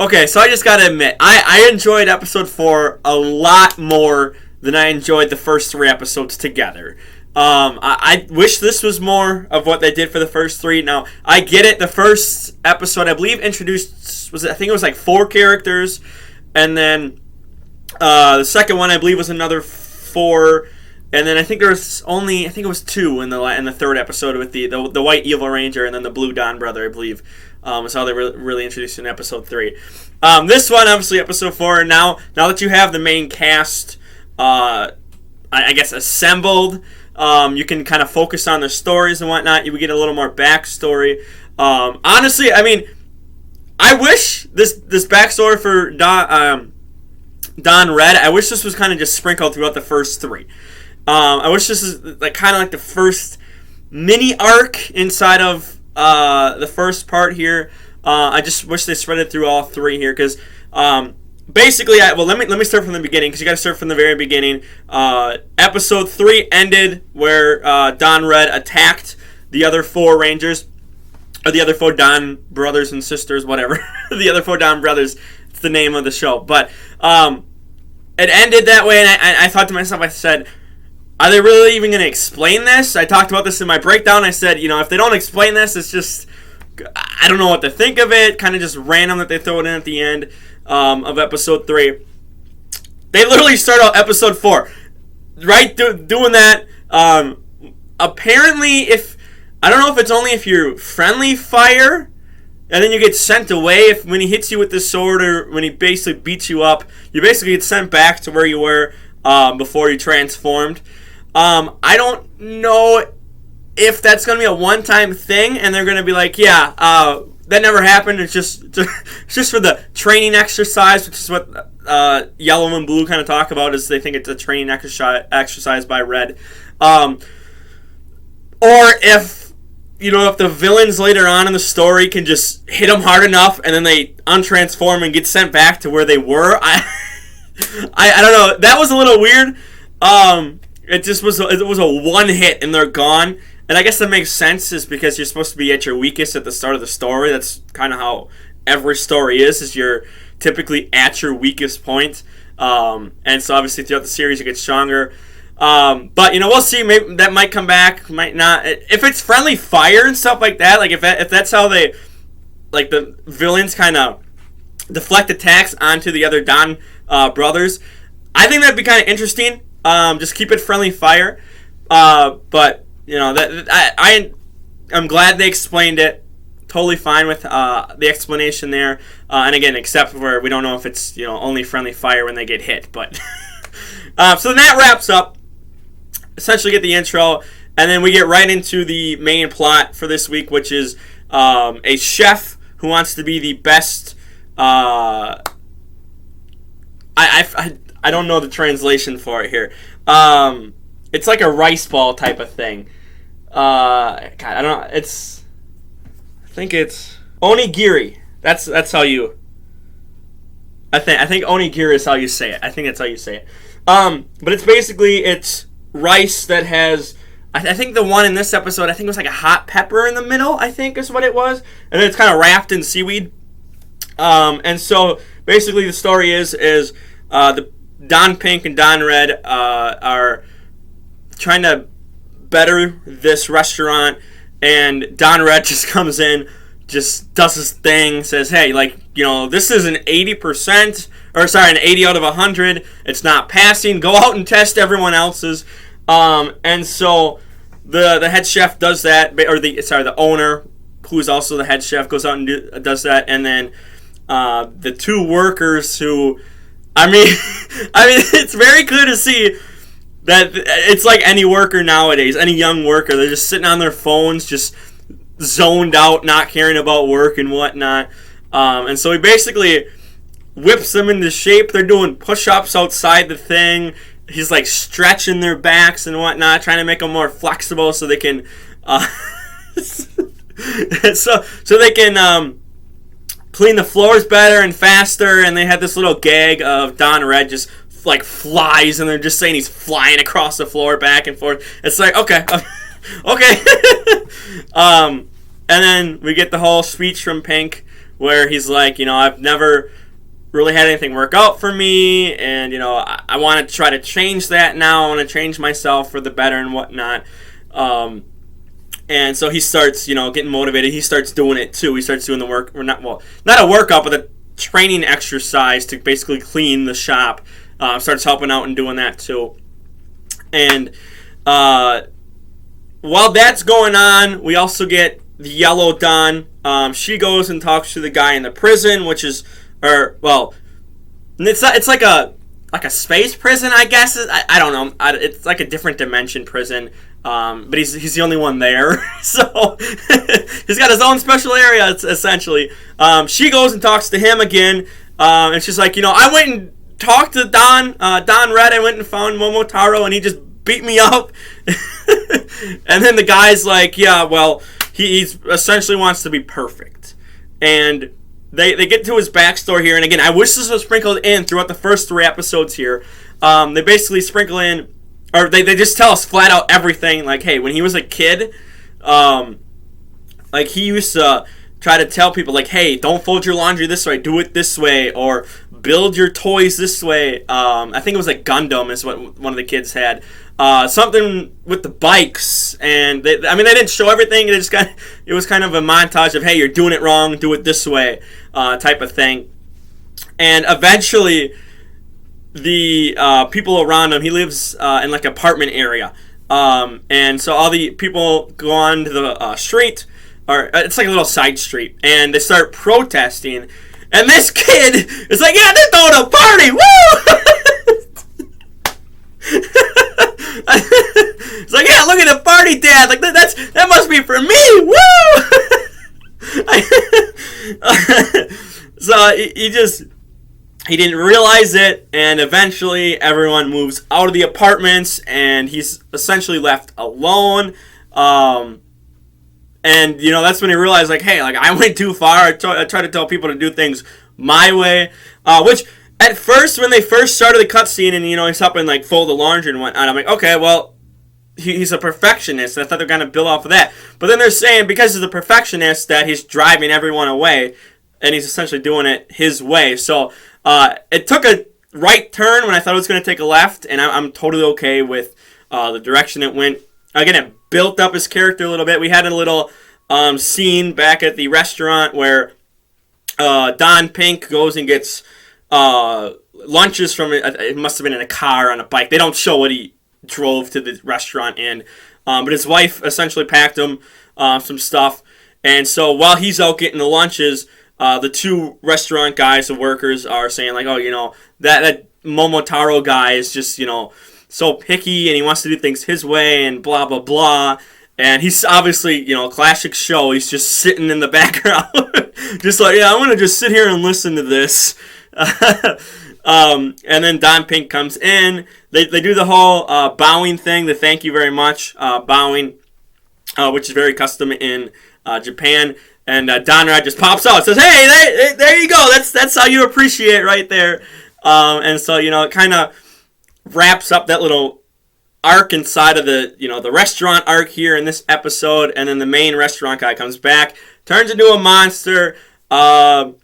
Okay, so I just gotta admit, I enjoyed episode 4 a lot more than I enjoyed the first 3 episodes together. I wish this was more of what they did for the first 3. Now, I get it. The first episode, I believe, introduced, I think it was like 4 characters. And then the second one, I believe, was another 4. And then I think it was 2 in the third episode with the white evil ranger and then the blue Don brother, I believe. Is how they really introduced in episode 3. This one, obviously, episode 4. Now that you have the main cast, I guess, assembled, you can kind of focus on their stories and whatnot. You would get a little more backstory. Honestly, I mean, I wish this backstory for Don Red, I wish this was kind of just sprinkled throughout the first 3. I wish this is kind of like the first mini arc inside of the first part here. I just wish they spread it through all 3 here, because basically, let me start from the beginning, because you got to start from the very beginning. Episode 3 ended where Don Red attacked the other 4 Rangers, or the other 4 Don brothers and sisters, whatever. The other 4 Don brothers, it's the name of the show. But it ended that way, and I thought to myself, I said, are they really even going to explain this? I talked about this in my breakdown. I said, if they don't explain this, it's just, I don't know what to think of it. Kind of just random that they throw it in at the end of episode 3. They literally start out episode 4, right? Doing that. Apparently, I don't know if it's only if you're friendly fire, and then you get sent away. When he hits you with the sword, or when he basically beats you up, you basically get sent back to where you were before you transformed. I don't know if that's going to be a one-time thing, and they're going to be like, yeah, that never happened. It's just for the training exercise, which is what Yellow and Blue kind of talk about, is they think it's a training exercise by Red. Or if the villains later on in the story can just hit them hard enough, and then they untransform and get sent back to where they were. I don't know. That was a little weird. It was a one hit and they're gone. And I guess that makes sense, is because you're supposed to be at your weakest at the start of the story. That's kind of how every story is you're typically at your weakest point. And so obviously throughout the series you get stronger. But we'll see. Maybe that might come back, might not. If it's friendly fire and stuff like that, like if that's how they, like, the villains kind of deflect attacks onto the other Don brothers, I think that'd be kind of interesting. Just keep it friendly fire. But I'm glad they explained it. Totally fine with the explanation there. And again, except where we don't know if it's only friendly fire when they get hit. But so then that wraps up. Essentially, get the intro, and then we get right into the main plot for this week, which is a chef who wants to be the best. I don't know the translation for it here. It's like a rice ball type of thing. God, I don't know. I think it's onigiri. That's how you. I think onigiri is how you say it. I think that's how you say it. But it's rice that has. I think the one in this episode, I think it was like a hot pepper in the middle. I think is what it was, and then it's kind of wrapped in seaweed. And so basically the story is the Don Pink and Don Red are trying to better this restaurant, and Don Red just comes in, just does his thing, says, hey, this is an 80%, or sorry, an 80 out of 100. It's not passing. Go out and test everyone else's. And so the head chef does that, or the owner, who's also the head chef, goes out and does that, and then the 2 workers who, I mean, it's very clear to see that it's like any worker nowadays, any young worker, they're just sitting on their phones, just zoned out, not caring about work and whatnot. And so he basically whips them into shape. They're doing push-ups outside the thing. He's like stretching their backs and whatnot, trying to make them more flexible so they can, so they can clean the floors better and faster. And they had this little gag of Don Red just like flies, and they're just saying he's flying across the floor back and forth. It's like, okay. And then we get the whole speech from Pink where he's like, I've never really had anything work out for me, and I want to try to change that now. I want to change myself for the better and whatnot. And so he starts, getting motivated. He starts doing it too. He starts doing the work, or not a workout, but a training exercise to basically clean the shop. Starts helping out and doing that too. And while that's going on, we also get the Yellow Dawn. She goes and talks to the guy in the prison, which is, it's like a space prison, I guess. I don't know. It's like a different dimension prison. But he's the only one there, so he's got his own special area essentially. She goes and talks to him again, and she's like, I went and talked to Don Red. I went and found Momotaro, and he just beat me up. And then the guy's like, yeah, well, he's essentially wants to be perfect. And they get to his backstory here, and again, I wish this was sprinkled in throughout the first 3 episodes here. They basically sprinkle in, or they just tell us flat out everything, like, hey, when he was a kid, like, he used to try to tell people, like, hey, don't fold your laundry this way, do it this way, or build your toys this way. I think it was like Gundam is what one of the kids had. Something with the bikes, and they didn't show everything. It was kind of a montage of, hey, you're doing it wrong, do it this way, type of thing. And eventually, the people around him, he lives in like an apartment area, and so all the people go on to the street, or it's like a little side street, and they start protesting. And this kid is like, yeah, they're throwing a party, woo! It's like, yeah, look at the party, Dad. Like that must be for me, woo! So he didn't realize it, and eventually everyone moves out of the apartments, and he's essentially left alone. And, that's when he realized, like, hey, like, I went too far. I tried to tell people to do things my way. Which, at first, when they first started the cutscene and, he's helping, like, fold the laundry and whatnot, I'm like, okay, well, he's a perfectionist. I thought they're going to build off of that. But then they're saying, because he's a perfectionist, that he's driving everyone away, and he's essentially doing it his way. So, it took a right turn when I thought it was going to take a left, and I'm totally okay with the direction it went. Again, it built up his character a little bit. We had a little scene back at the restaurant where Don Pink goes and gets lunches from it must have been in a car on a bike. They don't show what he drove to the restaurant in, but his wife essentially packed him some stuff. And so while he's out getting the lunches, the 2 restaurant guys, the workers, are saying, like, oh, that Momotaro guy is just, so picky, and he wants to do things his way, and blah, blah, blah. And he's obviously, classic show. He's just sitting in the background. Just like, yeah, I'm going to just sit here and listen to this. And then Don Pink comes in. They do the whole bowing thing, the thank you very much bowing, which is very custom in Japan. And Don Rad just pops out and says, hey, there you go. That's how you appreciate right there. And so, it kind of wraps up that little arc inside of the, the restaurant arc here in this episode, and then the main restaurant guy comes back, turns into a monster, and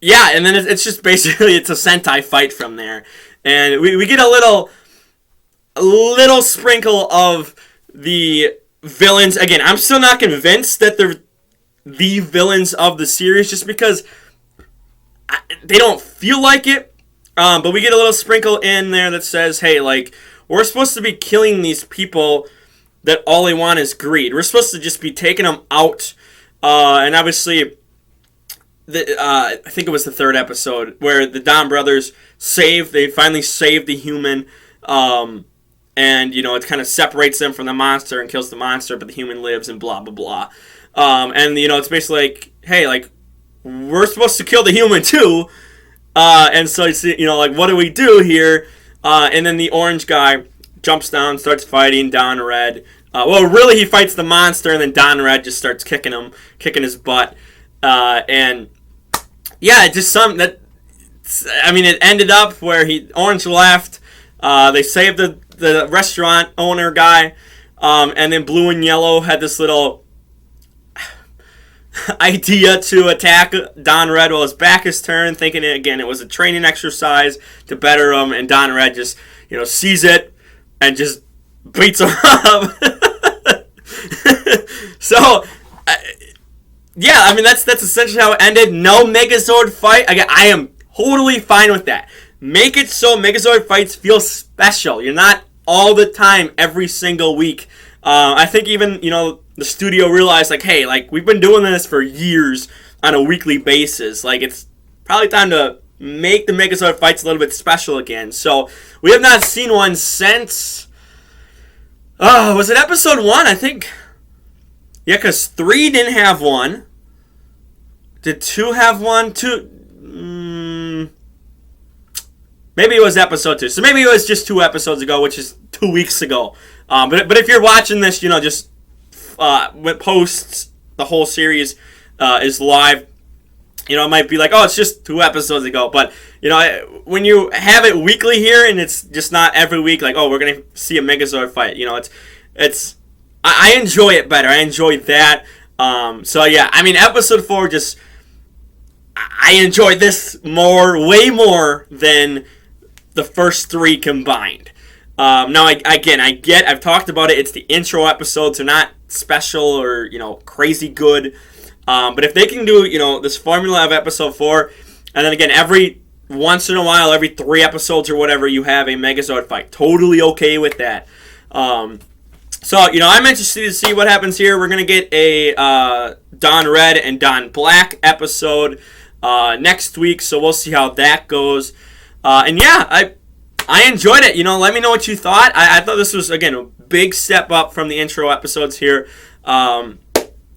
then it's just basically, it's a Sentai fight from there, and we get a little sprinkle of the villains. Again, I'm still not convinced that they're the villains of the series, just because they don't feel like it. But we get a little sprinkle in there that says, hey, like, we're supposed to be killing these people that all they want is greed. We're supposed to just be taking them out. And obviously, I think it was the 3rd episode, where the Donbrothers they finally save the human. And, it kind of separates them from the monster and kills the monster, but the human lives and blah, blah, blah. And, it's basically like, hey, like, we're supposed to kill the human too. And so, like, what do we do here? And then the orange guy jumps down, starts fighting Don Red. Well, really, he fights the monster, and then Don Red just starts kicking his butt. And, yeah, it just it ended up where Orange left. They saved the restaurant owner guy. And then Blue and Yellow had this little idea to attack Don Red while his back is turned, thinking it was a training exercise to better him, and Don Red just sees it and just beats him up. So, yeah, I mean that's essentially how it ended. No Megazord fight. Again, I am totally fine with that. Make it so Megazord fights feel special. You're not all the time, every single week. I think even the studio realized hey, we've been doing this for years on a weekly basis. It's probably time to make the Megazord fights a little bit special again. So we have not seen one since. Was it episode 1? I think. Yeah, because 3 didn't have one. Did 2 have one? 2. Maybe it was episode 2. So maybe it was just 2 episodes ago, which is 2 weeks ago. But if you're watching this, just when posts the whole series is live, it might be it's just 2 episodes ago. But when you have it weekly here and it's just not every week, we're gonna see a Megazord fight. It's I enjoy it better. I enjoy that. So yeah, I mean episode 4 just I enjoyed this way more than the first 3 combined. Now, I've talked about it. It's the intro episodes. They're not special or, crazy good. But if they can do, this formula of episode 4, and then again, every once in a while, every 3 episodes or whatever, you have a Megazord fight. Totally okay with that. So, I'm interested to see what happens here. We're going to get a Don Red and Don Black episode next week, so we'll see how that goes. And yeah, I enjoyed it. Let me know what you thought. I thought this was, again, a big step up from the intro episodes here. And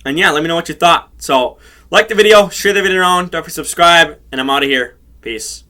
yeah, let me know what you thought. So, like the video, share the video around, don't forget to subscribe, and I'm out of here. Peace.